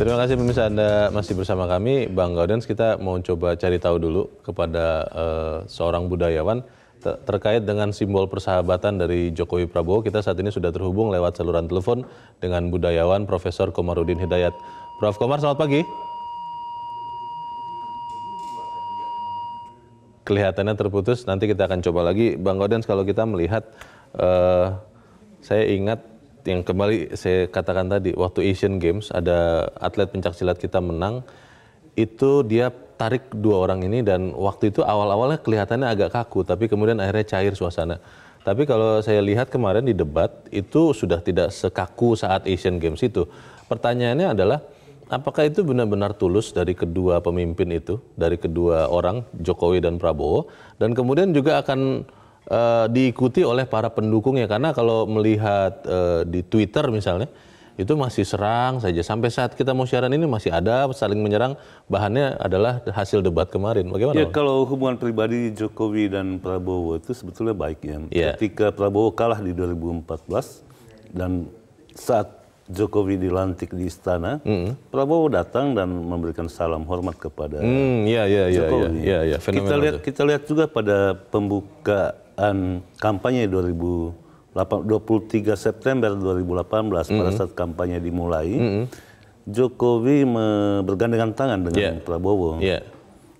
Terima kasih pemirsa, Anda masih bersama kami, Bang Gaudens. Kita mau coba cari tahu dulu kepada seorang budayawan terkait dengan simbol persahabatan dari Jokowi Prabowo. Kita saat ini sudah terhubung lewat saluran telepon dengan budayawan Profesor Komarudin Hidayat. Prof. Komar, selamat pagi. Kelihatannya terputus, nanti kita akan coba lagi. Bang Gaudens, kalau kita melihat, saya ingat yang kembali saya katakan tadi, waktu Asian Games ada atlet pencaksilat kita menang, itu dia tarik dua orang ini dan waktu itu awal-awalnya kelihatannya agak kaku, tapi kemudian akhirnya cair suasana. Tapi kalau saya lihat kemarin di debat, itu sudah tidak sekaku saat Asian Games itu. Pertanyaannya adalah, apakah itu benar-benar tulus dari kedua pemimpin itu, dari kedua orang, Jokowi dan Prabowo, dan kemudian juga akan diikuti oleh para pendukungnya, karena kalau melihat di Twitter misalnya itu masih serang saja sampai saat kita mau siaran ini masih ada saling menyerang, bahannya adalah hasil debat kemarin. Bagaimana? Ya, kalau hubungan pribadi Jokowi dan Prabowo itu sebetulnya baik ya. Ketika Prabowo kalah di 2014 dan saat Jokowi dilantik di istana, Prabowo datang dan memberikan salam hormat kepada Jokowi. Kita lihat juga pada pembukaan kampanye 23 September 2018 pada saat kampanye dimulai, Jokowi bergandengan tangan dengan Prabowo.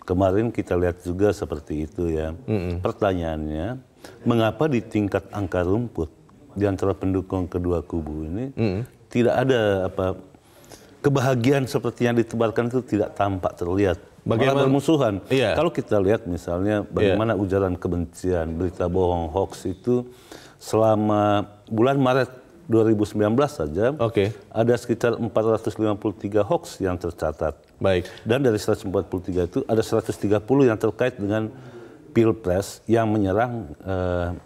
Kemarin kita lihat juga seperti itu ya. Pertanyaannya, mengapa di tingkat angka rumput di antara pendukung kedua kubu ini tidak ada kebahagiaan seperti yang ditebarkan itu tidak tampak terlihat. Bagaimana bermusuhan? Kalau kita lihat misalnya bagaimana ujaran kebencian, berita bohong, hoax itu selama bulan Maret 2019 saja ada sekitar 453 hoax yang tercatat. Dan dari 143 itu ada 130 yang terkait dengan Pilpres yang menyerang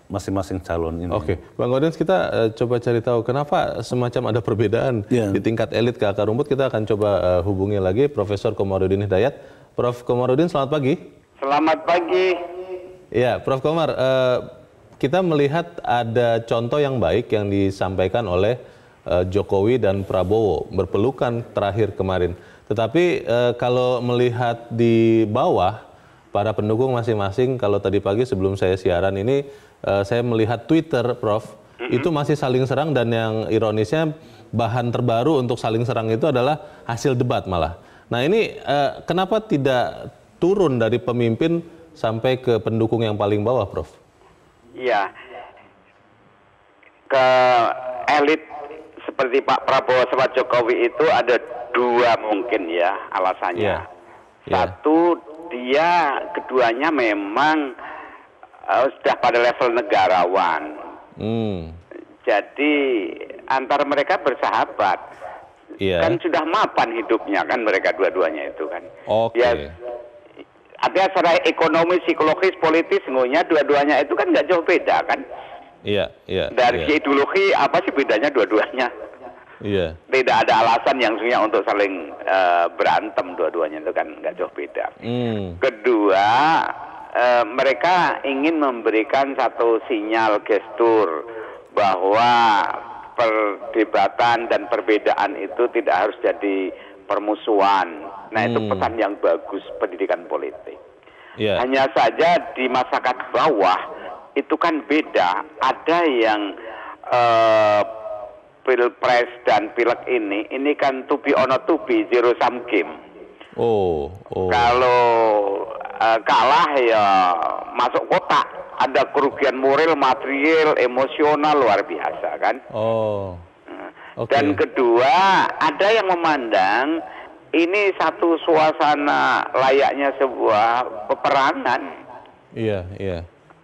masing-masing calon ini. Bang Gaudens, kita coba cari tahu kenapa semacam ada perbedaan di tingkat elit ke akar rumput. Kita akan coba hubungi lagi Profesor Komarudin Hidayat. Prof. Komarudin, selamat pagi. Selamat pagi. Ya, Prof. Komar, kita melihat ada contoh yang baik yang disampaikan oleh Jokowi dan Prabowo berpelukan terakhir kemarin. Tetapi kalau melihat di bawah, para pendukung masing-masing, kalau tadi pagi sebelum saya siaran ini, saya melihat Twitter, Prof, itu masih saling serang, dan yang ironisnya bahan terbaru untuk saling serang itu adalah hasil debat malah. Nah ini kenapa tidak turun dari pemimpin sampai ke pendukung yang paling bawah, Prof? Iya, ke elit seperti Pak Prabowo sama Jokowi itu ada dua mungkin ya alasannya. Satu, keduanya memang sudah pada level negarawan. Jadi antara mereka bersahabat. Kan sudah mapan hidupnya kan mereka dua-duanya itu kan. Artinya secara ekonomi, psikologis, politis, semuanya dua-duanya itu kan nggak jauh beda kan. Dari ideologi apa sih bedanya dua-duanya? Tidak ada alasan yang sebenarnya untuk saling berantem, dua-duanya itu kan nggak jauh beda. Kedua, mereka ingin memberikan satu sinyal gestur bahwa perdebatan dan perbedaan itu tidak harus jadi permusuhan. Nah itu pesan yang bagus pendidikan politik. Hanya saja di masyarakat bawah itu kan beda. Ada yang Pilpres dan Pileg ini kan to be or not to be, zero sum game. Kalau kalah ya masuk kotak, ada kerugian moral, material, emosional luar biasa kan. Dan kedua, ada yang memandang ini satu suasana layaknya sebuah peperangan.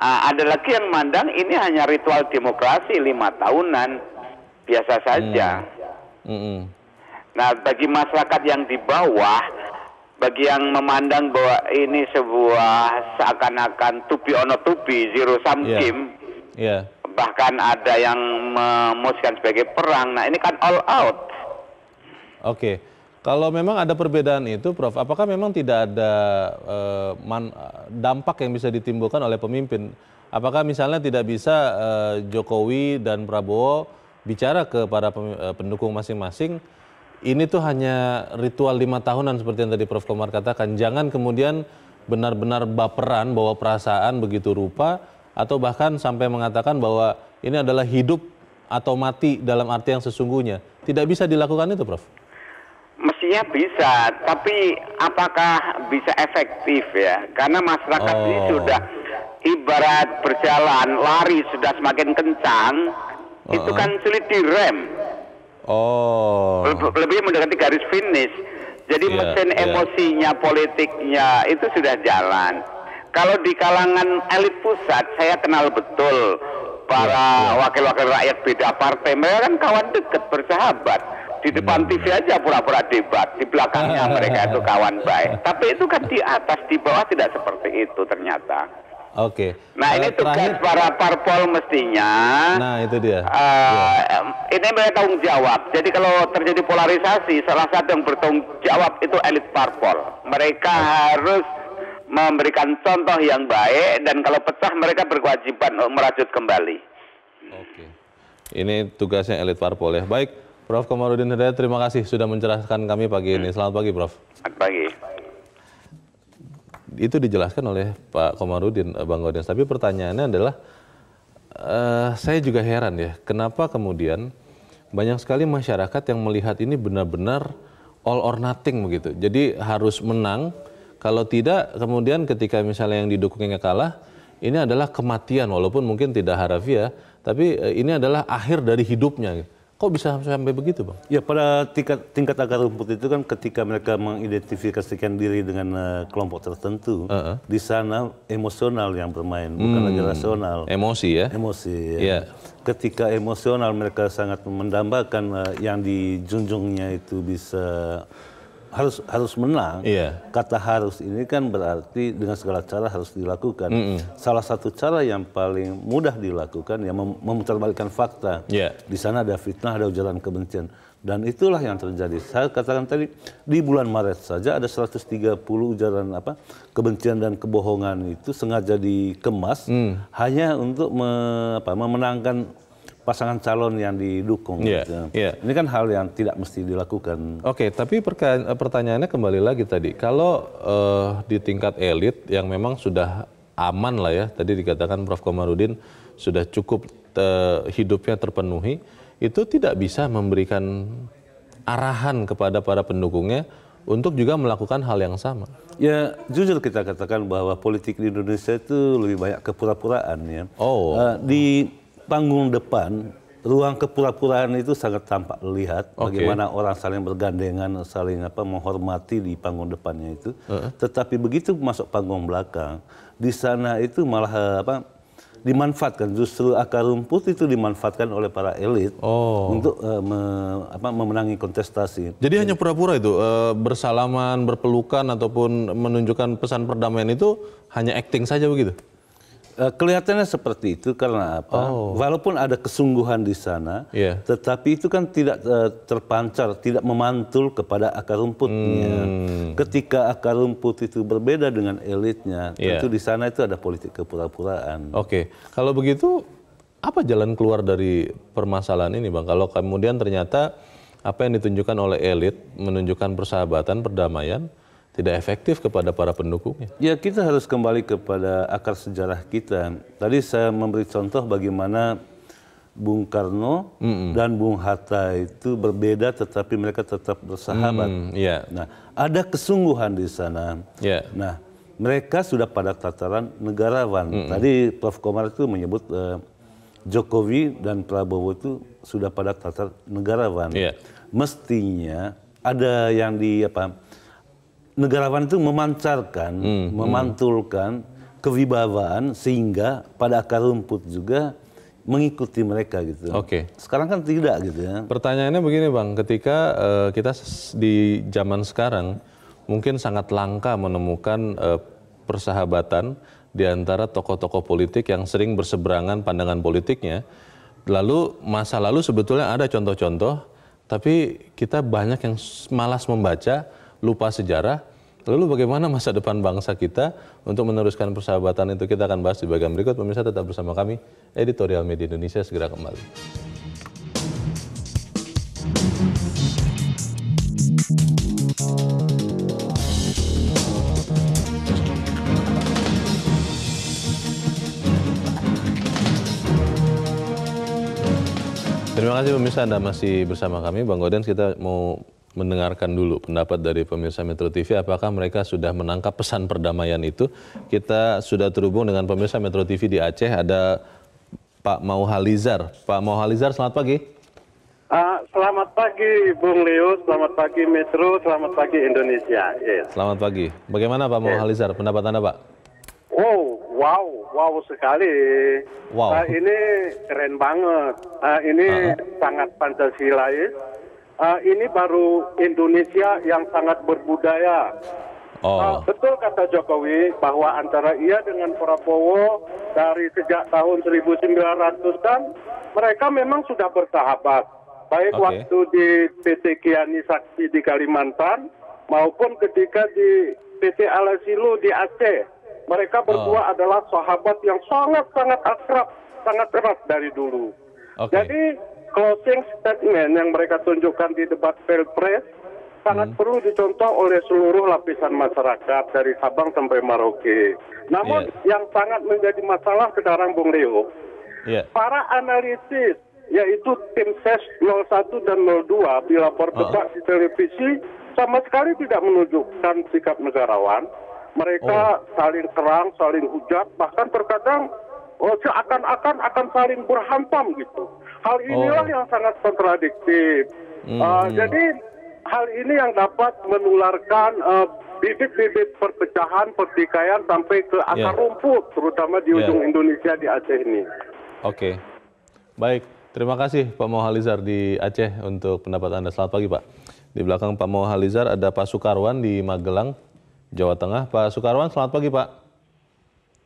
Ada lagi yang memandang ini hanya ritual demokrasi 5 tahunan, biasa saja. Nah, bagi masyarakat yang di bawah, bagi yang memandang bahwa ini sebuah seakan-akan to be or not to be, zero sum game, bahkan ada yang memutuskan sebagai perang. Nah ini kan all out. Kalau memang ada perbedaan itu, Prof, apakah memang tidak ada dampak yang bisa ditimbulkan oleh pemimpin? Apakah misalnya tidak bisa Jokowi dan Prabowo bicara ke para pendukung masing-masing ini tuh hanya ritual 5 tahunan seperti yang tadi Prof. Komar katakan. Jangan kemudian benar-benar baperan bawa perasaan begitu rupa atau bahkan sampai mengatakan bahwa ini adalah hidup atau mati dalam arti yang sesungguhnya. Tidak bisa dilakukan itu, Prof? Mestinya bisa, tapi apakah bisa efektif ya? Karena masyarakat ini sudah ibarat berjalan, lari sudah semakin kencang, itu kan sulit direm. Lebih mendekati garis finish. Jadi mesin emosinya, politiknya itu sudah jalan. Kalau di kalangan elit pusat, saya kenal betul para wakil-wakil rakyat beda partai. Mereka kan kawan dekat, bersahabat. Di depan TV aja pura-pura debat, di belakangnya mereka itu kawan baik. Tapi itu kan di atas, di bawah tidak seperti itu ternyata. Oke. Nah ini tugas para parpol mestinya. Nah itu dia. Ini mereka tanggung jawab. Jadi kalau terjadi polarisasi, salah satu yang bertanggung jawab itu elit parpol. Mereka harus memberikan contoh yang baik dan kalau pecah mereka berkewajiban untuk merajut kembali. Oke. Ini tugasnya elit parpol ya. Baik, Prof. Komarudin Hidayat, terima kasih sudah mencerahkan kami pagi ini. Selamat pagi, Prof. Selamat pagi. Itu dijelaskan oleh Pak Komarudin, Bang Gaudens. Tapi pertanyaannya adalah, saya juga heran ya, kenapa kemudian banyak sekali masyarakat yang melihat ini benar-benar all or nothing begitu. Jadi harus menang, kalau tidak kemudian ketika misalnya yang didukungnya kalah, ini adalah kematian walaupun mungkin tidak harafiah, tapi ini adalah akhir dari hidupnya. Kok bisa sampai begitu, Bang? Ya, pada tingkat akar rumput itu kan ketika mereka mengidentifikasikan diri dengan kelompok tertentu, di sana emosional yang bermain, bukan lagi rasional. Emosi ya? Emosi, ya. Ketika emosional mereka sangat mendambakan yang dijunjungnya itu bisa harus menang. Kata harus ini kan berarti dengan segala cara harus dilakukan. Salah satu cara yang paling mudah dilakukan ya memutarbalikkan fakta. Di sana ada fitnah, ada ujaran kebencian. Dan itulah yang terjadi. Saya katakan tadi di bulan Maret saja ada 130 ujaran kebencian dan kebohongan itu sengaja dikemas hanya untuk memenangkan pasangan calon yang didukung. Ini kan hal yang tidak mesti dilakukan. Oke, tapi pertanyaannya kembali lagi tadi, kalau di tingkat elit yang memang sudah aman lah ya, tadi dikatakan Prof. Komarudin sudah cukup hidupnya terpenuhi, itu tidak bisa memberikan arahan kepada para pendukungnya untuk juga melakukan hal yang sama. Ya, jujur kita katakan bahwa politik di Indonesia itu lebih banyak kepura-puraan ya. Di panggung depan, ruang kepura-puraan itu sangat tampak lihat bagaimana orang saling bergandengan, saling menghormati di panggung depannya itu. Tetapi begitu masuk panggung belakang, di sana itu malah dimanfaatkan, justru akar rumput itu dimanfaatkan oleh para elit untuk memenangi kontestasi. Jadi hanya pura-pura itu, bersalaman, berpelukan ataupun menunjukkan pesan perdamaian itu hanya acting saja begitu? Kelihatannya seperti itu karena walaupun ada kesungguhan di sana, tetapi itu kan tidak terpancar, tidak memantul kepada akar rumputnya. Ketika akar rumput itu berbeda dengan elitnya, tentu di sana itu ada politik kepura-puraan. Oke, kalau begitu apa jalan keluar dari permasalahan ini, Bang? Kalau kemudian ternyata apa yang ditunjukkan oleh elit menunjukkan persahabatan, perdamaian, tidak efektif kepada para pendukungnya. Ya, kita harus kembali kepada akar sejarah kita. Tadi saya memberi contoh bagaimana Bung Karno dan Bung Hatta itu berbeda tetapi mereka tetap bersahabat. Nah, ada kesungguhan di sana. Nah, mereka sudah pada tataran negarawan. Tadi Prof. Komar itu menyebut Jokowi dan Prabowo itu sudah pada tataran negarawan. Mestinya ada yang negarawan itu memancarkan, memantulkan kewibawaan sehingga pada akar rumput juga mengikuti mereka gitu. Sekarang kan tidak gitu ya. Pertanyaannya begini, Bang, ketika kita di zaman sekarang mungkin sangat langka menemukan persahabatan di antara tokoh-tokoh politik yang sering berseberangan pandangan politiknya. Lalu masa lalu sebetulnya ada contoh-contoh, tapi kita banyak yang malas membaca, lupa sejarah. Lalu bagaimana masa depan bangsa kita untuk meneruskan persahabatan itu? Kita akan bahas di bagian berikut. Pemirsa tetap bersama kami, Editorial Media Indonesia segera kembali. Terima kasih pemirsa, Anda masih bersama kami. Bang Gaudens, kita mau mendengarkan dulu pendapat dari pemirsa Metro TV, apakah mereka sudah menangkap pesan perdamaian itu. Kita sudah terhubung dengan pemirsa Metro TV di Aceh, ada Pak Mauhalizar. Pak Mauhalizar, selamat pagi. Selamat pagi Bung Leo, selamat pagi Metro, selamat pagi Indonesia. Yes. Selamat pagi. Bagaimana Pak Mauhalizar, pendapat Anda Pak? Wow sekali. Wow. Ini keren banget. Ini sangat Pancasilais. Ini baru Indonesia yang sangat berbudaya. Betul kata Jokowi bahwa antara ia dengan Prabowo dari sejak tahun 1900-an mereka memang sudah bersahabat. Baik waktu di PT Kiani Sakti di Kalimantan maupun ketika di PT Alasilu di Aceh. Mereka berdua adalah sahabat yang sangat-sangat akrab, sangat erat dari dulu. Jadi closing statement yang mereka tunjukkan di debat Pilpres sangat perlu dicontoh oleh seluruh lapisan masyarakat dari Sabang sampai Merauke. Namun yang sangat menjadi masalah sekarang Bung Leo, para analisis yaitu tim SES 01 dan 02 bila berdebat di televisi sama sekali tidak menunjukkan sikap negarawan. Mereka saling serang, saling hujat, bahkan terkadang seakan-akan akan saling berhantam gitu. Hal inilah yang sangat kontradiktif. Jadi hal ini yang dapat menularkan bibit-bibit perpecahan, pertikaian sampai ke akar rumput, terutama di ujung Indonesia di Aceh ini. Oke, baik. Terima kasih Pak Mauhalizar di Aceh untuk pendapat Anda. Selamat pagi Pak. Di belakang Pak Mauhalizar ada Pak Sukarwan di Magelang, Jawa Tengah. Pak Sukarwan, selamat pagi Pak.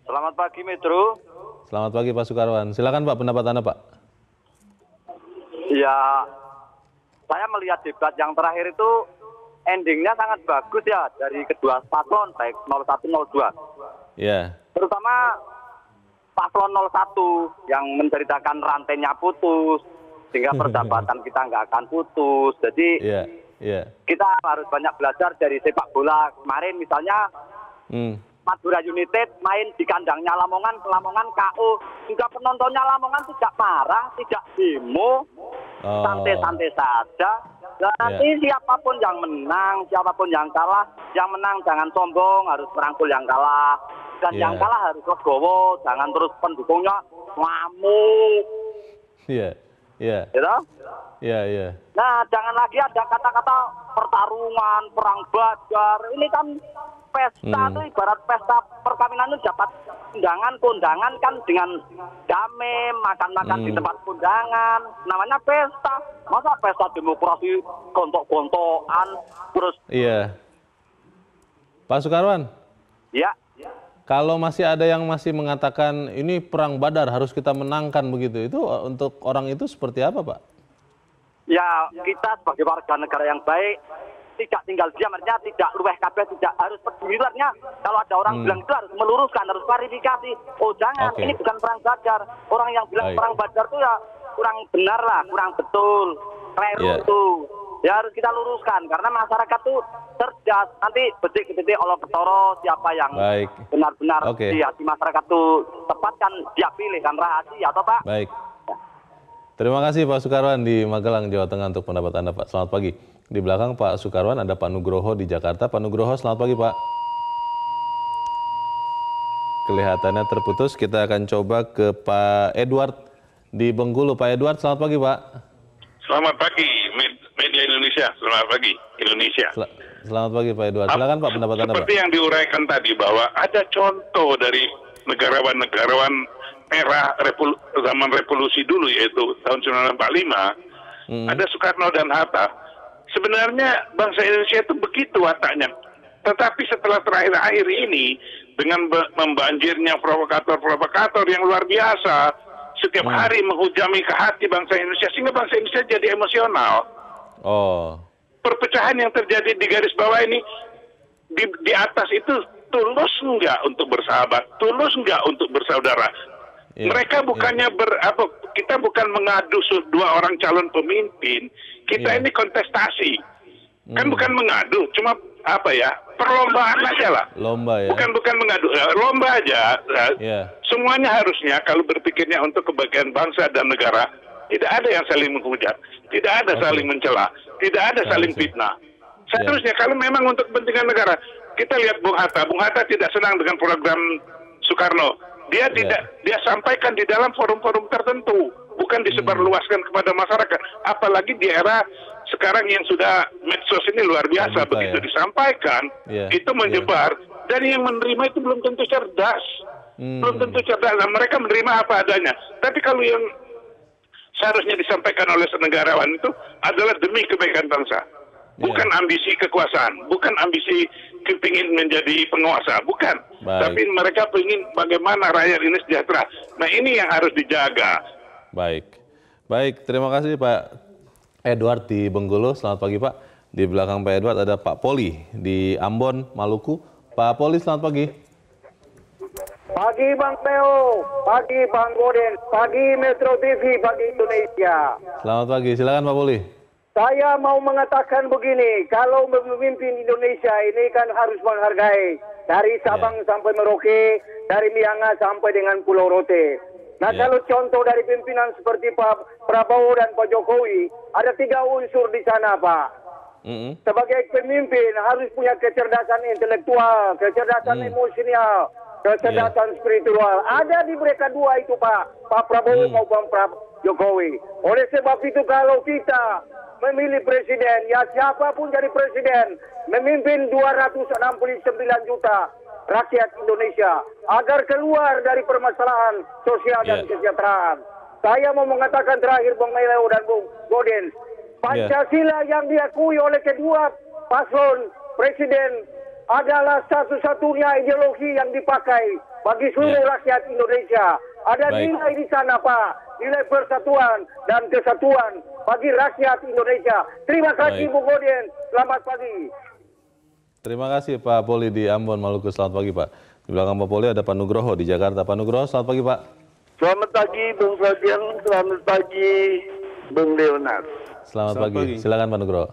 Selamat pagi Metro. Selamat pagi Pak Sukarwan. Silakan Pak, pendapat Anda Pak. Ya, saya melihat debat yang terakhir itu endingnya sangat bagus ya dari kedua paslon baik 01 02. Ya. Terutama paslon 01 yang menceritakan rantainya putus sehingga perdebatan kita nggak akan putus. Jadi kita harus banyak belajar dari sepak bola kemarin misalnya Madura United main di kandangnya Lamongan, Lamongan KO. Juga penontonnya Lamongan tidak marah, tidak demo, santai-santai saja. Dan nanti siapapun yang menang, siapapun yang kalah, yang menang jangan sombong, harus merangkul yang kalah. Dan yang kalah harus legowo, jangan terus pendukungnya ngamuk. Nah, jangan lagi ada kata-kata pertarungan, perang badar. Ini kan pesta itu ibarat pesta perkawinan itu dapat kondangan kan dengan damai, makan-makan di tempat kondangan. Namanya pesta. Masa pesta demokrasi gontok-gontokan terus. Pak Sukarwan. Ya. Kalau masih ada yang masih mengatakan ini perang badar harus kita menangkan begitu, itu untuk orang itu seperti apa Pak? Ya, kita sebagai warga negara yang baik tidak tinggal diam, artinya tidak luweh kabeh, tidak harus peduli-nya. Kalau ada orang bilang itu harus meluruskan, harus klarifikasi. Oh jangan, ini bukan perang badar. Orang yang bilang perang badar itu ya kurang benar lah, kurang betul, keliru tuh. Ya harus kita luruskan karena masyarakat tuh cerdas. Nanti betik-betik Allah ketoro siapa yang benar-benar di hati masyarakat tuh tepat kan dia pilih kan rahasia atau Pak. Baik. Terima kasih Pak Sukarwan di Magelang, Jawa Tengah untuk pendapat Anda Pak. Selamat pagi. Di belakang Pak Sukarwan ada Pak Nugroho di Jakarta. Pak Nugroho, selamat pagi Pak. Kelihatannya terputus. Kita akan coba ke Pak Edward di Bengkulu. Pak Edward, selamat pagi Pak. Selamat pagi media Indonesia. Selamat pagi Indonesia. Selamat pagi Pak Edward. Silakan Pak pendapat Anda Pak. Seperti yang diuraikan tadi bahwa ada contoh dari negarawan-negarawan era zaman revolusi dulu yaitu tahun 1945. Ada Soekarno dan Hatta. Sebenarnya bangsa Indonesia itu begitu wataknya. Tetapi setelah terakhir-akhir ini dengan membanjirnya provokator-provokator yang luar biasa, setiap hari menghujami ke hati bangsa Indonesia sehingga bangsa Indonesia jadi emosional. Perpecahan yang terjadi di garis bawah ini di atas itu tulus enggak untuk bersahabat, tulus enggak untuk bersaudara. Mereka bukannya kita bukan mengadu dua orang calon pemimpin. Kita ini kontestasi. Kan bukan mengadu, cuma perlombaan aja lah. Lomba ya. Bukan mengadu, lomba aja. Semuanya harusnya kalau berpikirnya untuk kebaikan bangsa dan negara, tidak ada yang saling menghujat, tidak ada saling mencela, tidak ada saling fitnah. Seharusnya kalau memang untuk kepentingan negara, kita lihat Bung Hatta tidak senang dengan program Soekarno. Dia dia sampaikan di dalam forum-forum tertentu, bukan disebarluaskan kepada masyarakat. Apalagi di era sekarang yang sudah medsos ini luar biasa, begitu disampaikan, itu menyebar, dan yang menerima itu belum tentu cerdas. Belum tentu cerdas, dan mereka menerima apa adanya. Tapi kalau yang seharusnya disampaikan oleh senegarawan itu adalah demi kebaikan bangsa. Bukan ambisi kekuasaan, bukan ambisi kepingin menjadi penguasa, bukan. Tapi mereka ingin bagaimana rakyat ini sejahtera. Nah ini yang harus dijaga. Baik, terima kasih Pak Edward di Bengkulu. Selamat pagi Pak. Di belakang Pak Edward ada Pak Poli di Ambon, Maluku. Pak Poli, selamat pagi. Pagi Bang Teo, pagi Bang Goden, pagi Metro TV, pagi Indonesia. Selamat pagi, silakan Pak Poli. Saya mau mengatakan begini, kalau memimpin Indonesia ini kan harus menghargai dari Sabang sampai Merauke, dari Miangas sampai dengan Pulau Rote. Nah kalau contoh dari pimpinan seperti Pak Prabowo dan Pak Jokowi, ada 3 unsur di sana Pak. Sebagai pemimpin harus punya kecerdasan intelektual, kecerdasan emosional, kecerdasan spiritual. Ada di mereka 2 itu Pak Prabowo maupun Pak Jokowi. Oleh sebab itu kalau kita memilih presiden, ya siapapun jadi presiden, memimpin 269 juta rakyat Indonesia agar keluar dari permasalahan sosial dan kesejahteraan. Saya mau mengatakan terakhir Bang Meleo dan Bung Goden, Pancasila yang diakui oleh kedua paslon presiden adalah satu-satunya ideologi yang dipakai bagi seluruh rakyat Indonesia. Ada nilai di sana Pak, nilai persatuan dan kesatuan bagi rakyat Indonesia. Terima kasih Bung Goden, selamat pagi. Terima kasih Pak Poli di Ambon, Maluku. Selamat pagi Pak. Di belakang Pak Poli ada Pak Nugroho di Jakarta. Pak Nugroho, selamat pagi Pak. Selamat pagi Bung Fabian, selamat pagi Bung Leonard. Selamat pagi. Silakan Pak Nugroho.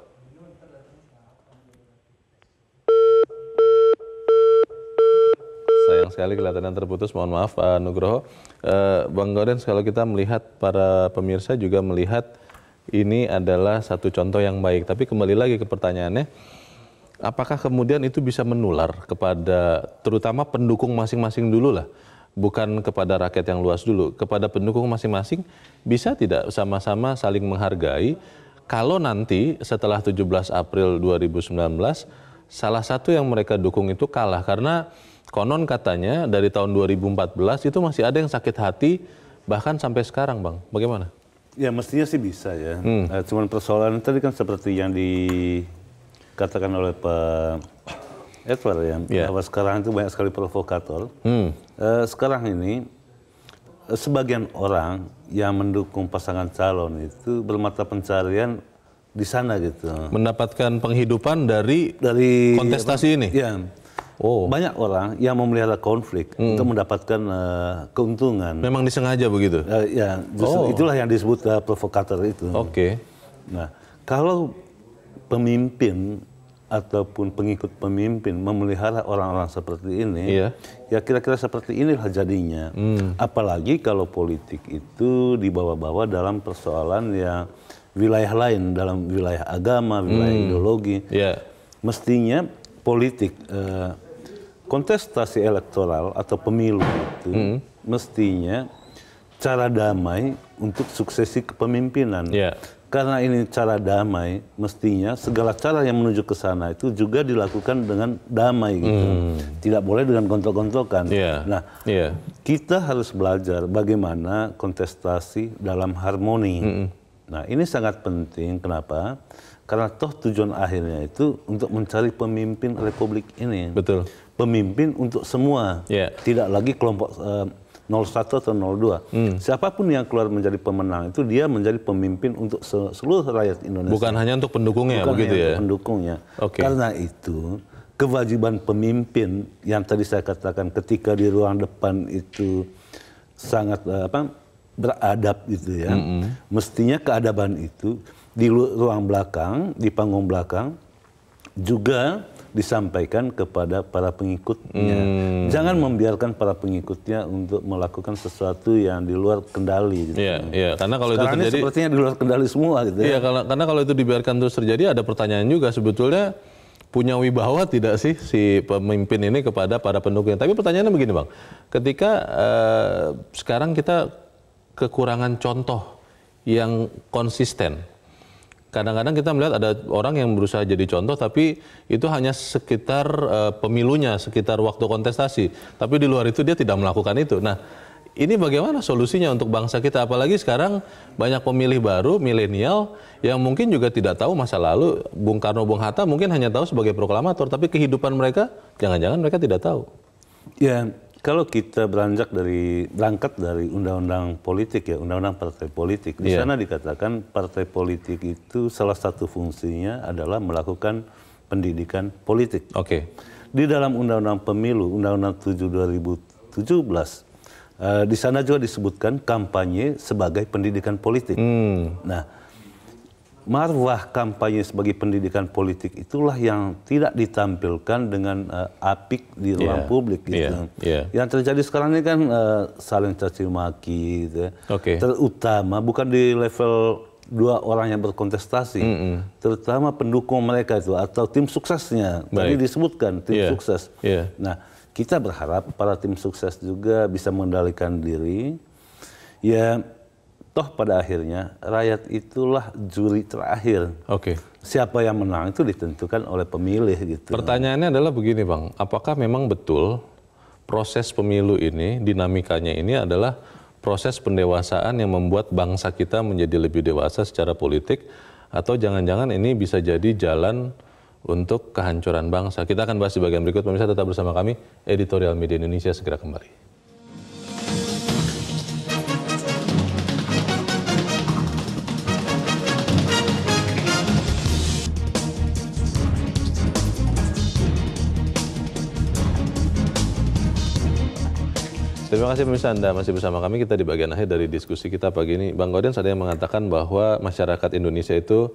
Sayang sekali kelihatannya terputus, mohon maaf Pak Nugroho. Bang Goden, kalau kita melihat, para pemirsa juga melihat ini adalah satu contoh yang baik. Tapi kembali lagi ke pertanyaannya, apakah kemudian itu bisa menular kepada terutama pendukung masing-masing dulu lah, bukan kepada rakyat yang luas dulu, kepada pendukung masing-masing, bisa tidak sama-sama saling menghargai kalau nanti setelah 17 April 2019 salah satu yang mereka dukung itu kalah, karena konon katanya dari tahun 2014 itu masih ada yang sakit hati bahkan sampai sekarang Bang, bagaimana? Ya mestinya sih bisa ya, cuman persoalan tadi kan seperti yang dikatakan oleh Pak Edward ya, bahwa sekarang itu banyak sekali provokator. Sekarang ini sebagian orang yang mendukung pasangan calon itu bermata pencarian di sana gitu. Mendapatkan penghidupan dari kontestasi ini? Ya. Banyak orang yang memelihara konflik untuk mendapatkan keuntungan. Memang disengaja begitu? Ya, justru itulah yang disebut provokator itu. Nah, kalau pemimpin ataupun pengikut pemimpin memelihara orang-orang seperti ini, ya kira-kira seperti inilah jadinya. Apalagi kalau politik itu dibawa-bawa dalam persoalan yang wilayah lain, dalam wilayah agama, wilayah ideologi. Mestinya politik, kontestasi elektoral atau pemilu itu mestinya cara damai untuk suksesi kepemimpinan. Karena ini cara damai, mestinya segala cara yang menuju ke sana itu juga dilakukan dengan damai gitu. Tidak boleh dengan gontok-gontokan. Nah, kita harus belajar bagaimana kontestasi dalam harmoni. Nah, ini sangat penting. Kenapa? Karena toh tujuan akhirnya itu untuk mencari pemimpin republik ini. Betul. Pemimpin untuk semua. Tidak lagi kelompok 01 atau 02. Siapapun yang keluar menjadi pemenang itu dia menjadi pemimpin untuk seluruh rakyat Indonesia. Bukan hanya untuk pendukungnya, begitu ya? Pendukungnya. Karena itu kewajiban pemimpin yang tadi saya katakan ketika di ruang depan itu sangat beradab gitu ya. Mestinya keadaban itu di ruang belakang, di panggung belakang juga disampaikan kepada para pengikutnya. Jangan membiarkan para pengikutnya untuk melakukan sesuatu yang di luar kendali. Gitu. Iya, karena kalau sekarang itu terjadi, sepertinya di luar kendali semua. Gitu, iya, karena kalau itu dibiarkan terus terjadi, ada pertanyaan juga sebetulnya punya wibawa tidak sih si pemimpin ini kepada para pendukungnya. Tapi pertanyaannya begini Bang, ketika sekarang kita kekurangan contoh yang konsisten. Kadang-kadang kita melihat ada orang yang berusaha jadi contoh, tapi itu hanya sekitar pemilunya, sekitar waktu kontestasi. Tapi di luar itu dia tidak melakukan itu. Nah, ini bagaimana solusinya untuk bangsa kita? Apalagi sekarang banyak pemilih baru, milenial, yang mungkin juga tidak tahu masa lalu. Bung Karno, Bung Hatta mungkin hanya tahu sebagai proklamator, tapi kehidupan mereka, jangan-jangan mereka tidak tahu. Ya, kalau kita berangkat dari undang-undang politik ya, undang-undang partai politik, di sana dikatakan partai politik itu salah satu fungsinya adalah melakukan pendidikan politik. Oke. Di dalam undang-undang pemilu, undang-undang 7 2017, di sana juga disebutkan kampanye sebagai pendidikan politik. Nah, marwah kampanye sebagai pendidikan politik itulah yang tidak ditampilkan dengan apik di ruang publik gitu. Yang terjadi sekarang ini kan saling caci maki gitu ya. Terutama bukan di level dua orang yang berkontestasi, terutama pendukung mereka itu atau tim suksesnya. Tadi disebutkan tim sukses. Nah, kita berharap para tim sukses juga bisa mengendalikan diri. Ya, toh pada akhirnya rakyat itulah juri terakhir. Siapa yang menang itu ditentukan oleh pemilih gitu. Pertanyaannya adalah begini Bang, apakah memang betul proses pemilu ini, dinamikanya ini adalah proses pendewasaan yang membuat bangsa kita menjadi lebih dewasa secara politik, atau jangan-jangan ini bisa jadi jalan untuk kehancuran bangsa? Kita akan bahas di bagian berikut. Pemirsa tetap bersama kami, Editorial Media Indonesia segera kembali. Terima kasih pemirsa, Anda masih bersama kami. Kita di bagian akhir dari diskusi kita pagi ini. Bang Gaudens, ada yang mengatakan bahwa masyarakat Indonesia itu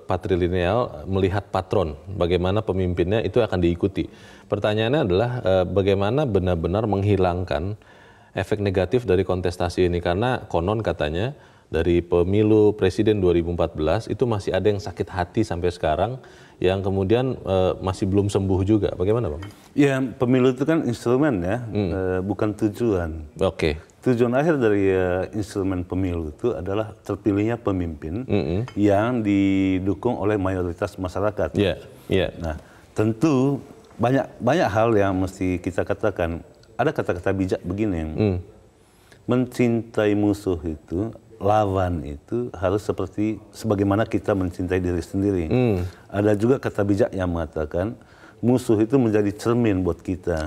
patrilineal, melihat patron, bagaimana pemimpinnya itu akan diikuti. Pertanyaannya adalah bagaimana benar-benar menghilangkan efek negatif dari kontestasi ini, karena konon katanya dari pemilu presiden 2014 itu masih ada yang sakit hati sampai sekarang, yang kemudian masih belum sembuh juga. Bagaimana Bang? Ya, pemilu itu kan instrumen ya, bukan tujuan. Tujuan akhir dari instrumen pemilu itu adalah terpilihnya pemimpin yang didukung oleh mayoritas masyarakat. Nah, tentu banyak hal yang mesti kita katakan. Ada kata-kata bijak begini, mencintai musuh itu, lawan itu harus sebagaimana kita mencintai diri sendiri. Ada juga kata bijak yang mengatakan musuh itu menjadi cermin buat kita.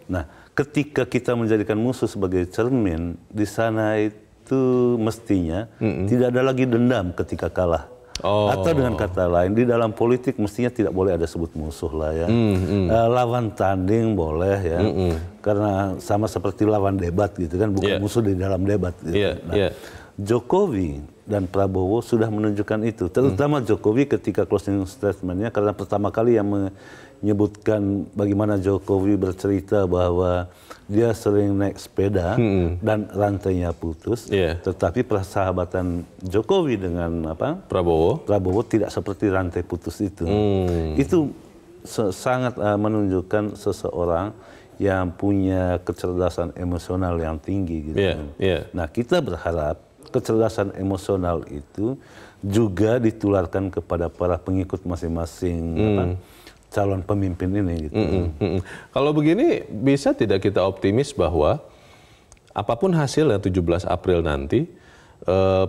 Nah, ketika kita menjadikan musuh sebagai cermin, di sana itu mestinya tidak ada lagi dendam ketika kalah. Atau dengan kata lain, di dalam politik mestinya tidak boleh ada sebut musuh lah ya. Lawan tanding boleh ya, karena sama seperti lawan debat gitu kan, bukan musuh di dalam debat gitu. Jokowi dan Prabowo sudah menunjukkan itu, terutama Jokowi ketika closing statement-nya, karena pertama kali yang menyebutkan bagaimana Jokowi bercerita bahwa dia sering naik sepeda dan rantainya putus, tetapi persahabatan Jokowi dengan Prabowo tidak seperti rantai putus itu. Itu sangat menunjukkan seseorang yang punya kecerdasan emosional yang tinggi gitu. Nah, kita berharap kecerdasan emosional itu juga ditularkan kepada para pengikut masing-masing calon pemimpin ini gitu. Kalau begini, bisa tidak kita optimis bahwa apapun hasilnya 17 April nanti,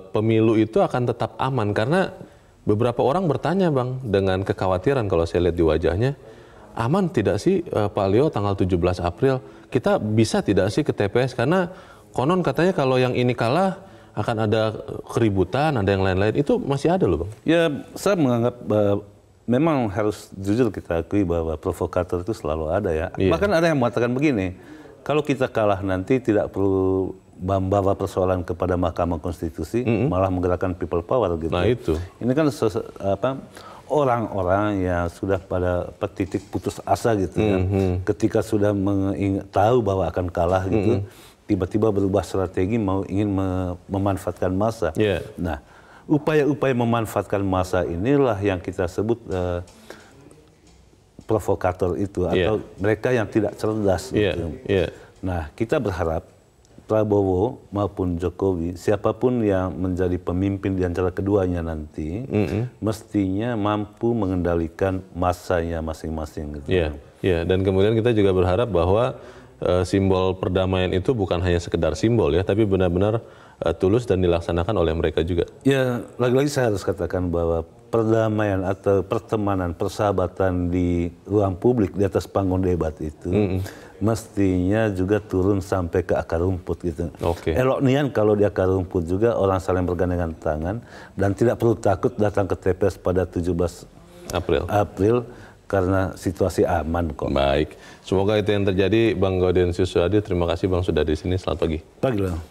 pemilu itu akan tetap aman? Karena beberapa orang bertanya Bang, dengan kekhawatiran kalau saya lihat di wajahnya, aman tidak sih Pak Leo tanggal 17 April? Kita bisa tidak sih ke TPS? Karena konon katanya kalau yang ini kalah, akan ada keributan, ada yang lain-lain. Itu masih ada loh Bang. Ya, saya menganggap memang harus jujur kita akui bahwa provokator itu selalu ada ya. Bahkan ada yang mengatakan begini, kalau kita kalah nanti tidak perlu membawa persoalan kepada Mahkamah Konstitusi, malah menggerakkan people power gitu. Nah itu. Ini kan orang-orang yang sudah pada titik putus asa gitu ya, ketika sudah tahu bahwa akan kalah gitu, tiba-tiba berubah strategi ingin memanfaatkan massa. Nah, upaya-upaya memanfaatkan massa inilah yang kita sebut provokator itu, atau mereka yang tidak cerdas. Gitu. Nah, kita berharap Prabowo maupun Jokowi, siapapun yang menjadi pemimpin di antara keduanya nanti, mestinya mampu mengendalikan massanya masing-masing. Gitu. Dan kemudian kita juga berharap bahwa simbol perdamaian itu bukan hanya sekedar simbol ya, tapi benar-benar tulus dan dilaksanakan oleh mereka juga. Ya, lagi-lagi saya harus katakan bahwa perdamaian atau pertemanan, persahabatan di ruang publik di atas panggung debat itu mestinya juga turun sampai ke akar rumput gitu. Elok nian kalau di akar rumput juga orang saling bergandengan tangan dan tidak perlu takut datang ke TPS pada 17 April. Karena situasi aman kok. Baik, semoga itu yang terjadi. Bang Gaudensius Suhadi, terima kasih Bang sudah di sini. Selamat pagi. Pagi Bang.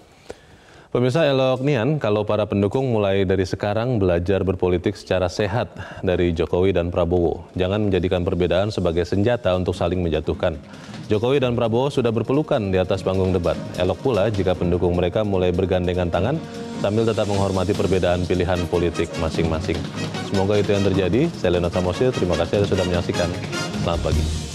Pemirsa, elok nian kalau para pendukung mulai dari sekarang belajar berpolitik secara sehat dari Jokowi dan Prabowo. Jangan menjadikan perbedaan sebagai senjata untuk saling menjatuhkan. Jokowi dan Prabowo sudah berpelukan di atas panggung debat. Elok pula jika pendukung mereka mulai bergandengan tangan sambil tetap menghormati perbedaan pilihan politik masing-masing. Semoga itu yang terjadi. Saya Leonard Samosir, terima kasih sudah menyaksikan. Selamat pagi.